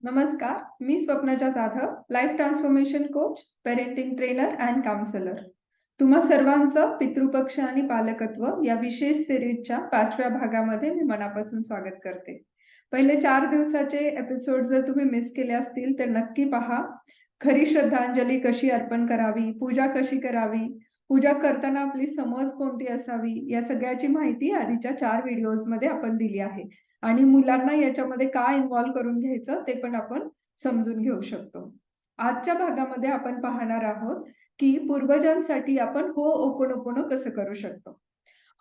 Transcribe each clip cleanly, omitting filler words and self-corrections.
नमस्कार, मी Swapnaja Jadhav, life transformation coach, parenting trainer and counsellor. तुम्हा सर्वांचं पितृपक्ष आणि पालकत्व या विशेष सिरीजच्या 5व्या भागामध्ये मी मनापासून स्वागत करते. पहिले 4 दिवसाचे एपिसोड जर तुम्ही मिस केले असतील तर नक्की पहा. खरी श्रद्धांजली कशी अर्पण करावी, पूजा कशी करावी, पूजा करताना आपली समज कोणती असावी, या सगळ्याची माहिती आधीच्या 4 व्हिडिओजमध्ये आपण दिली आहे. आणि मुलांना याच्यामध्ये काय इन्व्हॉल्व करून घ्यायचं ते पण आपण समजून घेऊ शकतो. आजच्या भागामध्ये आपण पाहणार आहोत की पूर्वजांसाठी आपण होओपोनोपोनो कसं करू शकतो.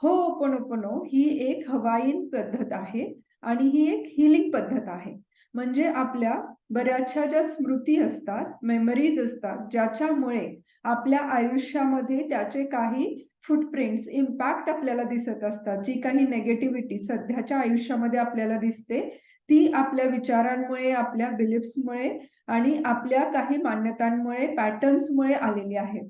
होओपोनोपोनो ही एक हवाईन पद्धत आहे आणि ही एक हीलिंग पद्धत आहे. म्हणजे आपल्या बऱ्याचशा ज्या स्मृती असतात, मेमरीज असतात, ज्याच्यामुळे आपल्या आयुष्यामध्ये त्याचे काही फुटप्रिंट्स, इम्पॅक्ट आपल्याला दिसत असतात. जी काही निगेटिव्हिटी सध्याच्या आयुष्यामध्ये आपल्याला दिसते, ती आपल्या विचारांमुळे, आपल्या बिलीफ्समुळे आणि आपल्या काही मान्यतांमुळे, पॅटर्न्समुळे आलेली आहे.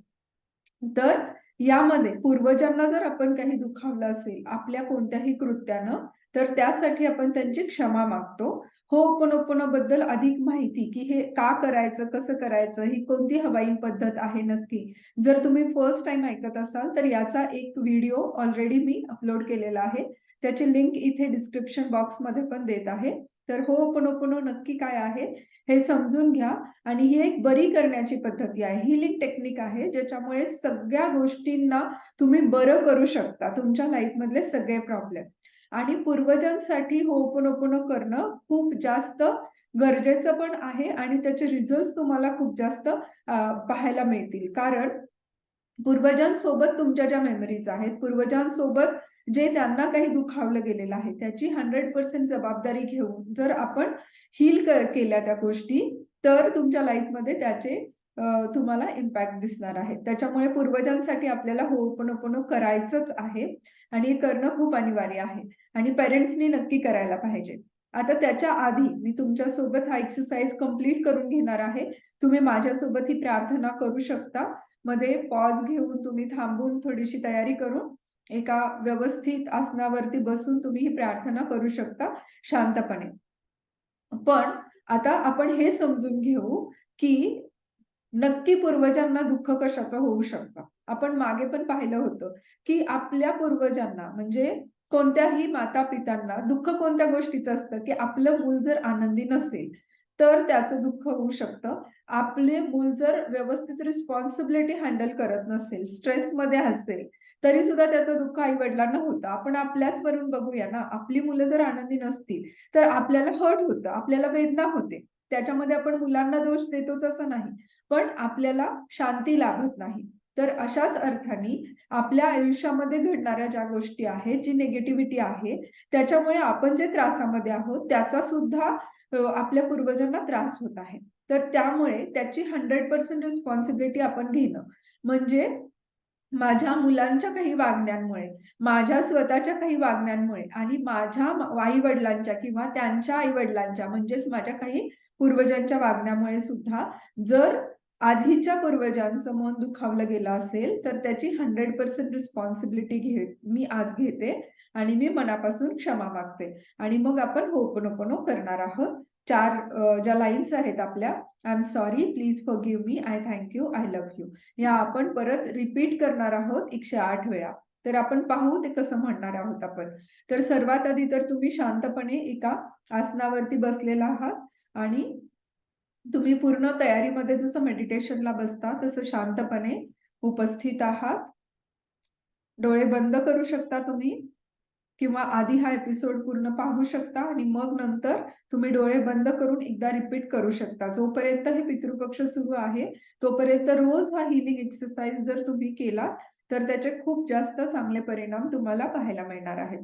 तर यामध्ये पूर्वजांना जर आपण काही दुखावलं असेल आपल्या कोणत्याही कृत्यानं, तर त्यासाठी आपण त्यांची क्षमा मागतो. होओपोनोपोनो बद्दल अधिक माहिती की हे का करायचं, कसं करायचं, ही कोणती हवाईन पद्धत आहे नक्की. जर तुम्ही फर्स्ट टाइम ऐकत असाल तर याचा एक व्हिडिओ ऑलरेडी मी अपलोड केलेला आहे. त्याची लिंक इथे डिस्क्रिप्शन बॉक्समध्ये पण देत आहे. तर होओपोनोपोनो नक्की काय आहे हे समजून घ्या. आणि ही एक बरी करण्याची पद्धती आहे, हीलिंग टेक्निक आहे, ज्याच्यामुळे सगळ्या गोष्टींना तुम्ही बरं करू शकता, तुमच्या लाईफमधले सगळे प्रॉब्लेम. आणि पूर्वजांसाठी होओपोनोपोनो करणं खूप जास्त गरजेचं पण आहे आणि त्याचे रिझल्ट्स तुम्हाला खूप जास्त पाहायला मिळतील. कारण पूर्वजांसोबत तुमच्या ज्या मेमरीज आहेत, पूर्वजांसोबत जे त्यांना काही दुखावलं गेलेलं आहे, त्याची 100% जबाबदारी घेऊन जर आपण हील केल्या त्या गोष्टी, तर तुमच्या लाईफमध्ये त्याचे तुम्हाला इम्पॅक्ट दिसणार आहे. त्याच्यामुळे पूर्वजांसाठी आपल्याला होओपोनोपोनो करायचंच आहे आणि हे करणं खूप अनिवार्य आहे आणि पेरेंट्सनी नक्की करायला पाहिजे. आता त्याच्या आधी मी तुमच्यासोबत हा एक्सरसाइज कंप्लीट करून घेणार आहे. तुम्ही माझ्यासोबत ही प्रार्थना करू शकता. मध्ये पॉज घेऊन तुम्ही थांबून थोडीशी तयारी करून एका व्यवस्थित आसनावरती बसून तुम्ही ही प्रार्थना करू शकता शांतपणे. पण आता आपण हे समजून घेऊ की नक्की पूर्वजांना दुःख कशाचं होऊ शकतं. आपण मागे पण पाहिलं होतं की आपल्या पूर्वजांना म्हणजे कोणत्याही माता-पितांना दुःख कोणत्या गोष्टीचं असतं की आपलं मूल जर आनंदी नसेल, तर त्याचं दुःख होऊ शकतं. आपले मूल जर व्यवस्थित रिस्पॉन्सिबिलिटी हँडल करत नसेल, स्ट्रेसमध्ये असेल, तरी सुद्धा त्याचं दुःख आई-वडिलांना होतं. आपण आपल्याचवरून बघूया ना, आपली मुलं जर आनंदी नसतील, तर आपल्याला हर्ट होतं, आपल्याला वेदना होते. त्याच्यामध्ये आपण मुलांना दोष देतोच असं नाही. पण आपल्याला शांती लाभत नाही. तर अशाच अर्थाने आपल्या आयुष्यामध्ये घडणाऱ्या ज्या गोष्टी आहेत, जी निगेटिव्हिटी आहे, त्याच्यामुळे आपण जे त्रासामध्ये आहोत, त्याचा सुद्धा आपल्या पूर्वजांना त्रास होत आहे. तर त्यामुळे त्याची 100% रिस्पॉन्सिबिलिटी आपण घेणं. म्हणजे माझ्या मुलांच्या काही वागण्यांमुळे, माझ्या स्वतःच्या काही वागण्यांमुळे आणि माझ्या आई-वडिलांच्या किंवा त्यांच्या आई-वडिलांच्या म्हणजेच माझ्या काही पूर्वजांच्या वागण्यामुळे सुद्धा जर आधीच्या पूर्वजांचं मन दुखावलं गेलं असेल, तर त्याची 100% रिस्पॉन्सिबिलिटी मी आज घेते आणि मी मनापासून क्षमा मागते. आणि मग आपण होओपोनोपोनो करणार आहोत. 4 ज्या लाईन्स आहेत आपल्या, I am sorry, please forgive me, I thank you, I love you. या आपण परत रिपीट करणार आहोत 108 वेळा. तर आपण पाहू ते कसं म्हणणार आहोत आपण. तर सर्वात आधी तर तुम्ही शांतपणे एका आसनावरती बसलेला आहात आणि तुम्ही पूर्ण तयारीमध्ये जसं मेडिटेशनला बसता तसं शांतपणे उपस्थित आहात. डोळे बंद करू शकता तुम्ही किंवा आधी हा एपिसोड पूर्ण पाहू शकता आणि मग नंतर तुम्ही डोळे बंद करून एकदा रिपीट करू शकता. जोपर्यंत हे पितृपक्ष सुरू आहे, तोपर्यंत रोज हा हीलिंग एक्सरसाइज जर तुम्ही केला, तर त्याचे खूप जास्त चांगले परिणाम तुम्हाला पाहायला मिळणार आहेत.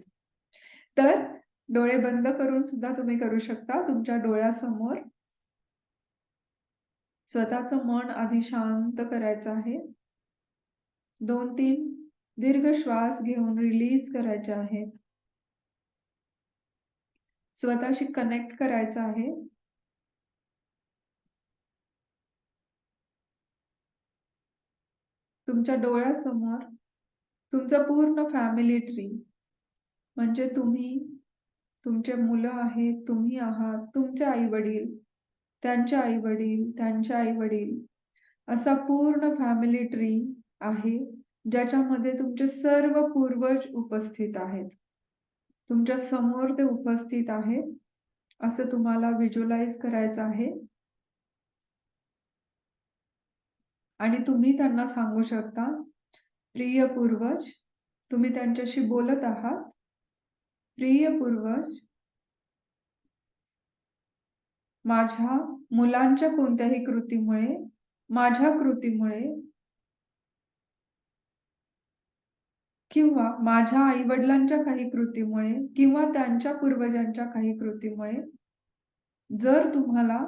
तर डोळे बंद करून सुद्धा तुम्ही करू शकता. तुमच्या डोळ्यासमोर स्वतःचं मन आधी शांत करायचं आहे. 2-3 दीर्घ श्वास घेऊन रिलीज करायचे आहेत. स्वतःशी कनेक्ट करायचं आहे. तुमच्या डोळ्यासमोर तुमचं पूर्ण फॅमिली ट्री म्हणजे तुम्ही, तुमचे मुलं आहेत, तुम्ही आहात, तुमचे आई-वडील, त्यांचे आई-वडील, त्यांचे आई-वडील असा पूर्ण फॅमिली ट्री आहे, ज्याच्यामध्ये तुमचे सर्व पूर्वज उपस्थित आहेत. तुमच्या समोर ते उपस्थित आहेत, असं तुम्हाला व्हिज्युअलाइज करायचं आहे. आणि तुम्ही त्यांना सांगू शकता, प्रिय पूर्वज, तुम्ही त्यांच्याशी बोलत आहात. प्रिय पूर्वज, माझ्या मुलांच्या कोणत्याही कृतीमुळे, माझ्या कृतीमुळे किंवा माझ्या आई-वडिलांच्या काही कृतीमुळे किंवा त्यांच्या पूर्वजांच्या काही कृतीमुळे जर तुम्हाला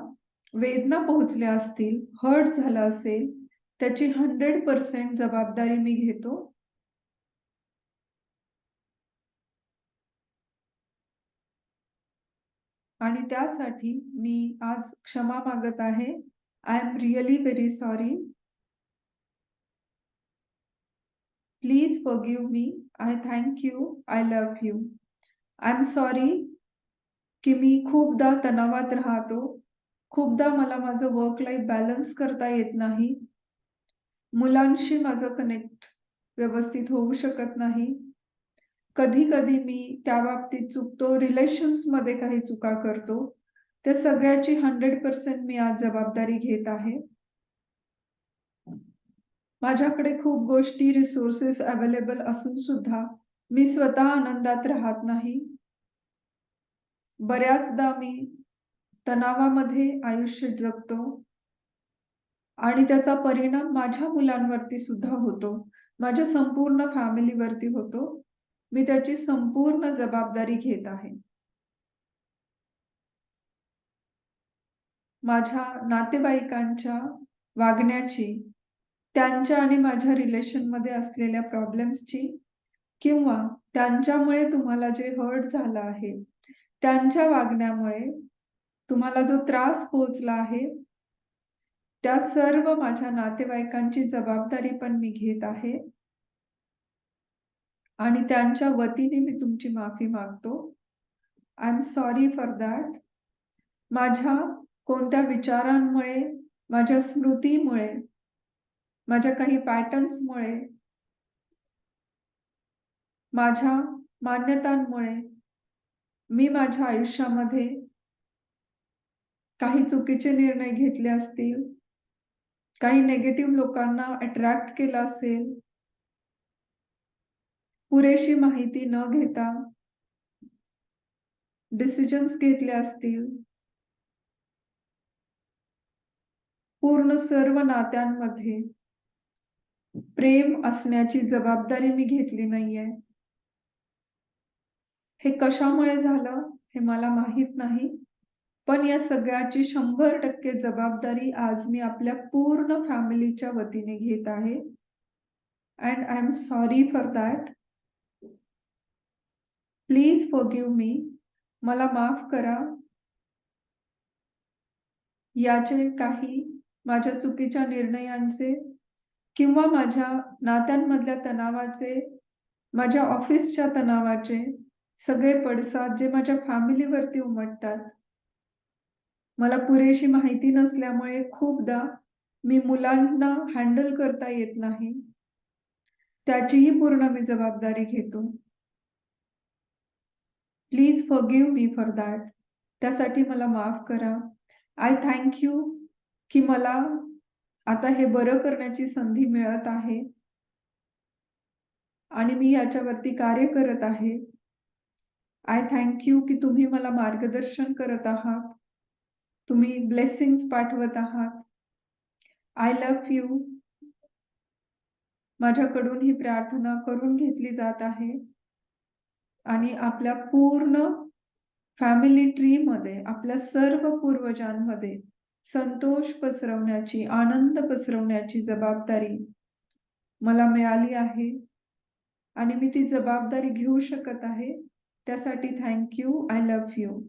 वेदना पोहोचल्या असतील, हर्ट झालं असेल, त्याची 100% जबाबदारी मी घेतो. आणि त्यासाठी मी आज क्षमा मागत आहे. I am really very sorry. Please forgive me. I thank you. I love you. I am sorry की मी खूपदा तणावात राहतो. खूपदा मला माझं वर्क लाईफ बॅलन्स करता येत नाही. मुलांशी माझं कनेक्ट व्यवस्थित होऊ शकत नाही. कधी-कधी मी त्या बाबतीत चुकतो. रिलेशन्समध्ये काही चुका करतो. त्या सगळ्याची 100% मी आज जबाबदारी घेत आहे. माझ्याकडे खूप गोष्टी, रिसोर्सेस अवेलेबल असून सुद्धा मी स्वतः आनंदात राहत नाही. बऱ्याचदा मी तणावामध्ये आयुष्य जगतो आणि त्याचा परिणाम माझ्या मुलांवरती सुद्धा होतो. माझ्या संपूर्ण फॅमिलीवरती होतो. मी त्याची संपूर्ण जबाबदारी घेत आहे. माझ्या नातेवाईकांच्या वागण्याची, त्यांच्या आणि माझ्या रिलेशनमध्ये असलेल्या प्रॉब्लेम्सची किंवा त्यांच्यामुळे तुम्हाला जे हर्ट झालं आहे, त्यांच्या वागण्यामुळे तुम्हाला जो त्रास पोहोचला आहे, त्या सर्व माझ्या नातेवाईकांची जबाबदारी पण मी घेत आहे. आणि त्यांच्या वतीने मी तुमची माफी मागतो. I am sorry for that. माझ्या कोणत्या विचारांमुळे, माझ्या स्मृतीमुळे, माझ्या काही पॅटर्न्समुळे, माझ्या मान्यतांमुळे मी माझ्या आयुष्यामध्ये काही चुकीचे निर्णय घेतले असतील, काही निगेटिव्ह लोकांना अट्रॅक्ट केलं असेल, पुरेशी माहिती न घेता डिसिजन्स घेतले असतील, पूर्ण सर्व नात्यांमध्ये प्रेम असण्याची जबाबदारी मी घेतली नाहीये. हे कशामुळे झालं हे मला माहीत नाही. पण या सगळ्याची 100% जबाबदारी आज मी आपल्या पूर्ण फॅमिलीच्या वतीने घेत आहे. And I am sorry for that. Please forgive मी. मला माफ करा. याचे काही माझ्या चुकीच्या निर्णयांचे किंवा माझ्या नात्यांमधल्या तणावाचे, माझ्या ऑफिसच्या तणावाचे सगळे पडसाद जे माझ्या फॅमिलीवरती उमटतात. मला पुरेशी माहिती नसल्यामुळे खूपदा मी मुलांना हँडल करता येत नाही. त्याचीही पूर्ण मी जबाबदारी घेतो. Please forgive me for that. त्यासाठी मला माफ करा. आय थँक यू की मला आता हे बरं करण्याची संधी मिळत आहे आणि मी याच्यावरती कार्य करत आहे. आय थँक यू की तुम्ही मला मार्गदर्शन करत आहात. तुम्ही ब्लेसिंग्स पाठवत आहात. I love you. माझ्याकडून ही प्रार्थना करून घेतली जात आहे आणि आपल्या पूर्ण फॅमिली ट्रीमध्ये आपल्या सर्व पूर्वजांमध्ये संतोष पसरवण्याची, आनंद पसरवण्याची जबाबदारी मला मिळाली आहे आणि मी ती जबाबदारी घेऊ शकत आहे. त्यासाठी thank you. I love you.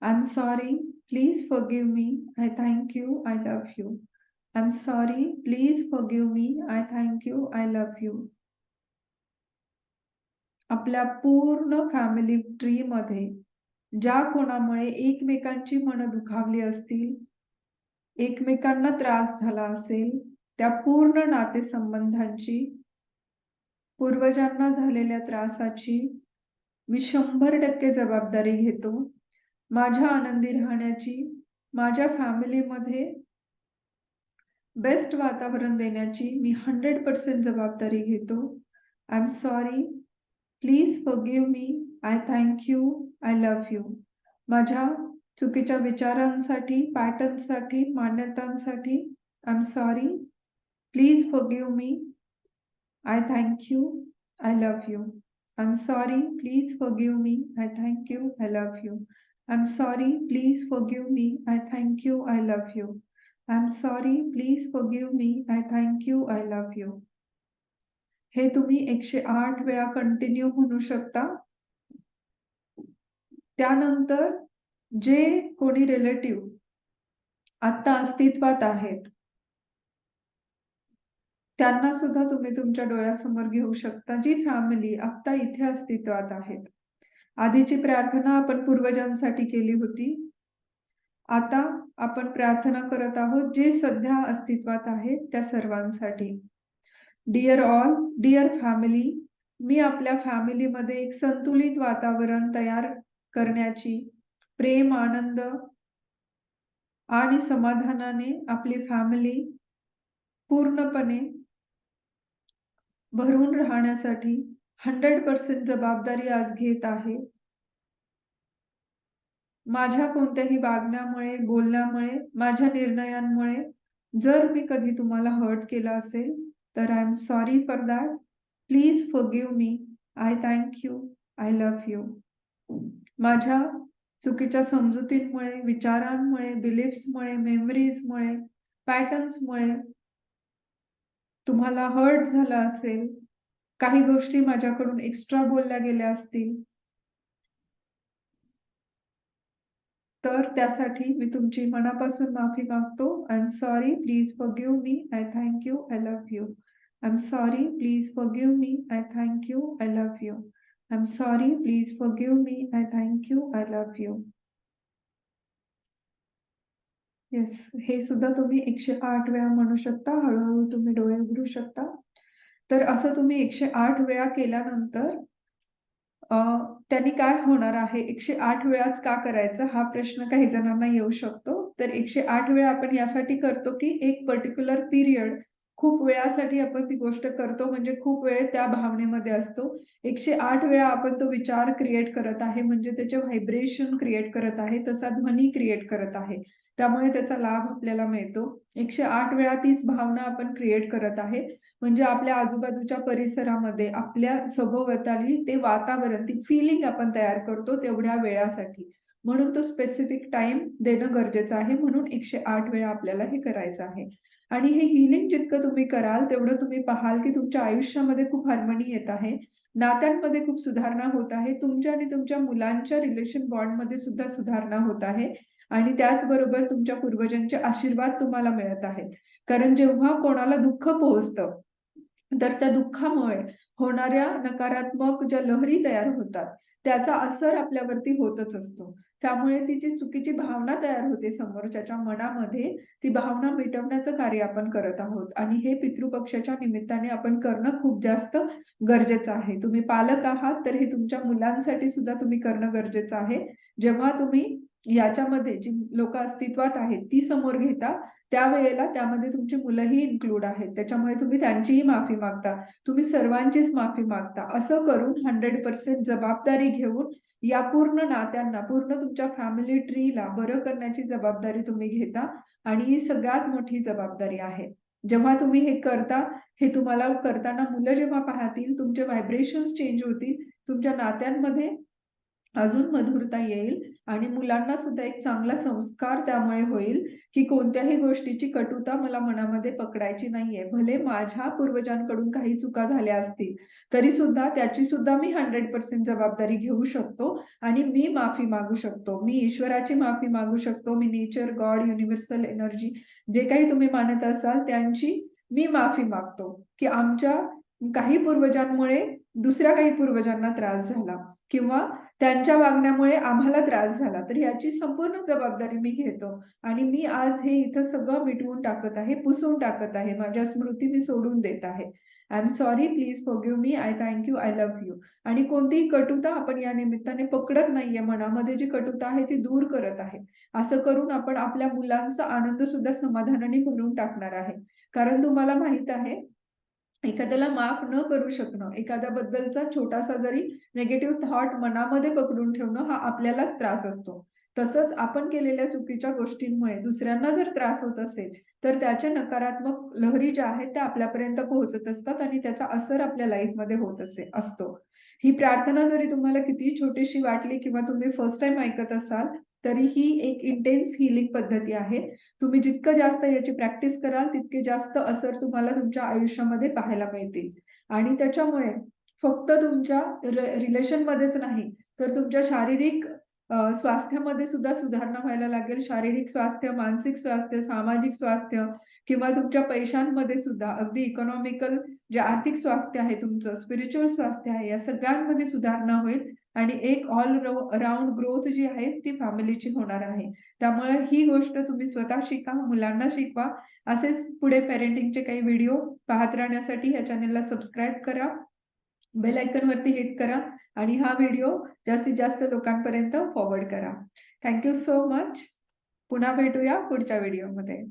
I am sorry. Please forgive me. I thank you. I love you. I am sorry. Please forgive me. I thank you. I love you. आपल्या पूर्ण फॅमिली ट्रीमध्ये ज्या कोणामुळे एकमेकांची मनं दुखावली असतील, एकमेकांना त्रास झाला असेल, त्या पूर्ण नातेसंबंधांची, पूर्वजांना झालेल्या त्रासाची मी 100% जबाबदारी घेतो. माझ्या आनंदी राहण्याची, माझ्या फॅमिलीमध्ये बेस्ट वातावरण देण्याची मी 100% जबाबदारी घेतो. I am sorry. Please forgive me. I thank you. I love you. माझ्या चुकीच्या विचारांसाठी, पॅटर्नसाठी, मान्यतांसाठी I am sorry. Please forgive me. I thank you. I love you. I'm sorry, please forgive me. I thank you. I love you. I'm sorry, please forgive me. I thank you. I love you. I'm sorry, please forgive me. I thank you. I love you. हे तुम्ही 108 वेळा continue म्हणू शकता. त्यानंतर जे कोणी relative आता अस्तित्वात आहेत, त्यांना सुद्धा तुम्ही तुमच्या डोळ्यासमोर घेऊ शकता, जी फॅमिली आत्ता इथे अस्तित्वात आहेत. आधीची प्रार्थना आपण पूर्वजांसाठी केली होती. आता आपण प्रार्थना करत आहोत जे सध्या अस्तित्वात आहेत त्या सर्वांसाठी. डिअर ऑल, डिअर फॅमिली, मी आपल्या फॅमिलीमध्ये एक संतुलित वातावरण तयार करण्याची, प्रेम, आनंद आणि समाधानाने आपली फॅमिली पूर्णपणे भरून राहण्यासाठी 100% जबाबदारी आज घेत आहे. माझ्या कोणत्याही वागण्यामुळे, बोलण्यामुळे, माझ्या निर्णयांमुळे जर मी कधी तुम्हाला हर्ट केलं असेल, तर I am sorry for that. Please forgive me. I thank you. I love you. माझ्या चुकीच्या समजुतींमुळे, विचारांमुळे, बिलीफ्समुळे, मेमरीजमुळे, पॅटर्न्समुळे तुम्हाला हर्ट झालं असेल, काही गोष्टी माझ्याकडून एक्स्ट्रा बोलल्या गेल्या असतील, तर त्यासाठी मी तुमची मनापासून माफी मागतो. I am sorry. Please forgive me. I thank you. I love you. I am sorry. Please forgive me. I thank you. I love you. I am sorry. Please forgive me. I thank you. I love you. Yes, हे सुद्धा तुम्ही 108 वेळा म्हणू शकता. हळूहळू तुम्ही डोळे उघडू शकता. तर असं तुम्ही 108 वेळा केल्यानंतर अ, त्यांनी काय होणार आहे? 108 वेळाच का करायचं? हा प्रश्न काही जणांना येऊ शकतो. तर 108 वेळा आपण यासाठी करतो, की एक पर्टिक्युलर पिरियड खूप वेळासाठी आपण ती गोष्ट करतो, म्हणजे खूप वेळ त्या भावनेमध्ये असतो. 108 वेळा आपण तो विचार क्रिएट करत आहे, म्हणजे त्याचे व्हायब्रेशन क्रिएट करत आहे, तसा ध्वनी क्रिएट करत आहे. त्यामुळे त्याचा लाभ आपल्याला मिळतो. 108 वेळा तीच भावना आपण क्रिएट करत आहे. म्हणजे आपल्या आजूबाजूच्या परिसरामध्ये, आपल्या सभोवताली ते वातावरण, ती फीलिंग आपण तयार करतो तेवढ्या वेळासाठी. म्हणून तो स्पेसिफिक टाईम देणं गरजेचं आहे. म्हणून 108 वेळा आपल्याला हे करायचं आहे. आणि हे हीलिंग जितकं तुम्ही कराल, तेवढं तुम्ही पाहाल, की तुमच्या आयुष्यामध्ये खूप हार्मनी येत आहे. नात्यांमध्ये खूप सुधारणा होत आहे. तुमच्या आणि तुमच्या मुलांच्या रिलेशन बॉन्डमध्ये सुद्धा सुधारणा होत आहे. आणि त्याचबरोबर तुमच्या पूर्वजांचे आशीर्वाद तुम्हाला मिळत आहेत. कारण जेव्हा कोणाला दुःख पोहोचतं, तर त्या दुःखामुळे होणाऱ्या नकारात्मक ज्या लहरी तयार होतात, त्याचा असर आपल्यावरती होतच असतो. त्यामुळे ती जी चुकीची भावना तयार होते समोरच्याच्या मनामध्ये, ती भावना मिटवण्याचं कार्य आपण करत आहोत. आणि हे पितृपक्षाच्या निमित्ताने आपण करणं खूप जास्त गरजेचं आहे. तुम्ही पालक आहात, तर हे तुमच्या मुलांसाठी सुद्धा तुम्ही करणं गरजेचं आहे. जेव्हा तुम्ही याच्यामध्ये जी लोकं अस्तित्वात आहेत, ती समोर घेता, त्यावेळेला त्यामध्ये तुमची मुलंही इन्क्लूड आहेत. त्याच्यामुळे तुम्ही त्यांचीही माफी मागता. तुम्ही सर्वांचीच माफी मागता. असं करून 100% जबाबदारी घेऊन या पूर्ण नात्यांना, पूर्ण तुमच्या फॅमिली ट्रीला बरं करण्याची जबाबदारी तुम्ही घेता. आणि ही सगळ्यात मोठी जबाबदारी आहे. जेव्हा तुम्ही हे करता, हे तुम्हाला करताना मुलं जेव्हा पाहतील, तुमचे व्हायब्रेशन्स चेंज होतील. तुमच्या नात्यांमध्ये अजून मधुरता येईल आणि मुलांना सुद्धा एक चांगला संस्कार त्यामुळे होईल, की कोणत्याही गोष्टीची कटुता मला मनामध्ये पकडायची नाहीये. भले माझ्या पूर्वजांकडून काही चुका झाल्या असतील, तरी सुद्धा त्याची सुद्धा मी 100% जबाबदारी घेऊ शकतो आणि मी माफी मागू शकतो. मी ईश्वराची माफी मागू शकतो. मी नेचर, गॉड, युनिव्हर्सल एनर्जी जे काही तुम्ही मानत असाल त्यांची मी माफी मागतो, की आमच्या काही पूर्वजांमुळे दुसऱ्या काही पूर्वजांना त्रास झाला किंवा त्यांच्या वागण्यामुळे आम्हाला त्रास झाला, तर ह्याची संपूर्ण जबाबदारी मी घेतो आणि मी आज हे इथं सगळं मिटवून टाकत आहे, पुसून टाकत आहे. माझ्या स्मृती मी सोडून देत आहे. I am sorry, please forgive me, I thank you, I love you. आणि कोणतीही कटुता आपण या निमित्ताने पकडत नाहीये. मनामध्ये जी कटुता आहे ती दूर करत आहे. असं करून आपण आपल्या मुलांचा आनंद सुद्धा समाधानाने भरून टाकणार आहे. कारण तुम्हाला माहित आहे, एखाद्याला माफ न करू शकणं, एखाद्याबद्दलचा छोटासा जरी निगेटिव्ह थॉट मनामध्ये पकडून ठेवणं हा आपल्यालाच त्रास असतो. तसंच आपण केलेल्या चुकीच्या गोष्टींमुळे दुसऱ्यांना जर त्रास होत असेल, तर त्याच्या नकारात्मक लहरी ज्या आहेत त्या आपल्यापर्यंत पोहोचत असतात आणि त्याचा असर आपल्या लाईफमध्ये होत असतो. ही प्रार्थना जरी तुम्हाला कितीही छोटीशी वाटली किंवा तुम्ही फर्स्ट टाईम ऐकत असाल, तरी ही एक इंटेन्स हीलिंग पद्धती आहे. तुम्ही जितकं जास्त याची प्रॅक्टिस कराल, तितके जास्त असर तुम्हाला तुमच्या आयुष्यामध्ये पाहायला मिळतील. आणि त्याच्यामुळे फक्त तुमच्या रिलेशनमध्येच नाही, तर तुमच्या शारीरिक स्वास्थ्यामध्ये सुद्धा सुधारणा व्हायला लागेल. शारीरिक स्वास्थ्य, मानसिक स्वास्थ्य, सामाजिक स्वास्थ्य किंवा तुमच्या पैशांमध्ये सुद्धा अगदी इकॉनॉमिकल जे आर्थिक स्वास्थ्य आहे तुमचं, स्पिरिच्युअल स्वास्थ्य आहे, या सगळ्यांमध्ये सुधारणा होईल आणि एक ऑल अराउंड ग्रोथ जी आहे ती फॅमिलीची होणार आहे. त्यामुळे ही गोष्ट तुम्ही स्वतः शिका, मुलांना शिकवा. असेच पुढे पेरेंटिंगचे काही व्हिडिओ पाहत राहण्यासाठी या चॅनेलला सबस्क्राईब करा. बेल आयकॉनवरती हिट करा आणि हा व्हिडिओ जास्तीत जास्त लोकांपर्यंत फॉरवर्ड करा. Thank you so much. पुन्हा भेटूया पुढच्या व्हिडिओमध्ये.